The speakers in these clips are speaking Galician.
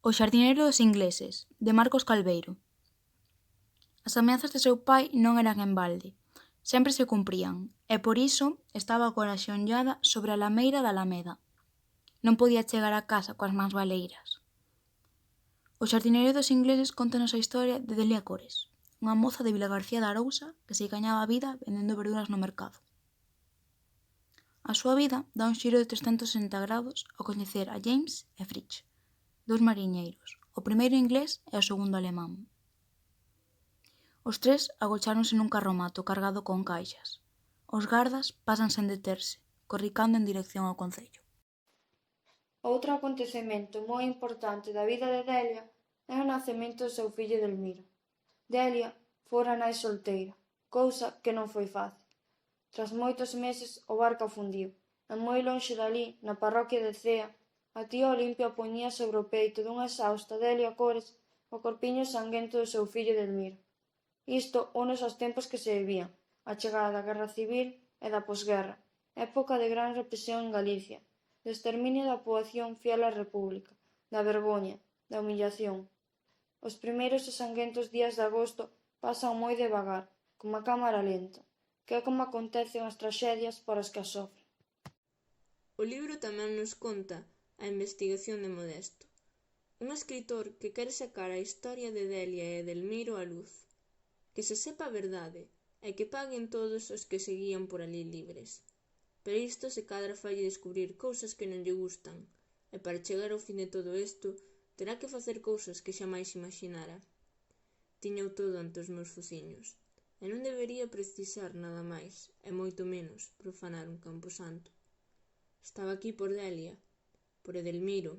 O xardineiro dos ingleses, de Marcos Calveiro. As ameazas de seu pai non eran en balde, sempre se cumprían, e por iso estaba agora axeonllada sobre a lameira da Alameda. Non podía chegar a casa coas mans baleiras. O xardineiro dos ingleses contanos a historia de Delia Cores, unha moza de Vilagarcía de Arousa que se gañaba a vida vendendo verduras no mercado. A súa vida dá un xiro de 360 grados ao coñecer a James e Fritz, dous mariñeiros, o primeiro inglés e o segundo alemán. Os tres agocháronse nun carromato cargado con caixas. Os gardas pasan sen deterse, corricando en dirección ao concello. Outro acontecemento moi importante da vida de Delia é o nacemento do seu fillo Delmiro. Delia fora nai solteira, cousa que non foi fácil. Tras moitos meses o barco afundiu, e moi lonxe dali, na parroquia de Cea, a tía Olimpia poñía sobre o peito dunha exhausta Delia Cores o corpiño sanguento do seu fillo Delmiro. Isto unos aos tempos que se vivían, a chegada da Guerra Civil e da posguerra, época de gran represión en Galicia, de exterminio da poboación fiel á República, da vergoña, da humillación. Os primeiros e sanguentos días de agosto pasan moi devagar, como a cámara lenta, que é como acontecen as traxedias para os que as sofren. O libro tamén nos conta a investigación de Modesto, un escritor que quere sacar a historia de Delia e Delmiro á luz, que se sepa a verdade e que paguen todos os que seguían por ali libres. Pero isto se cadra falle descubrir cousas que non lle gustan, e para chegar ao fin de todo isto terá que facer cousas que xamais imaginara. Tiñou todo ante os meus fociños, e non debería precisar nada máis, e moito menos profanar un camposanto. Estaba aquí por Delia, por Edelmiro,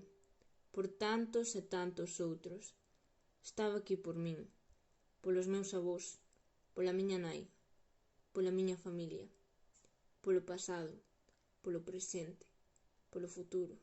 por tantos e tantos outros. Estaba aquí por min, polos meus avós, pola miña nai, pola miña familia, polo pasado, polo presente, polo futuro.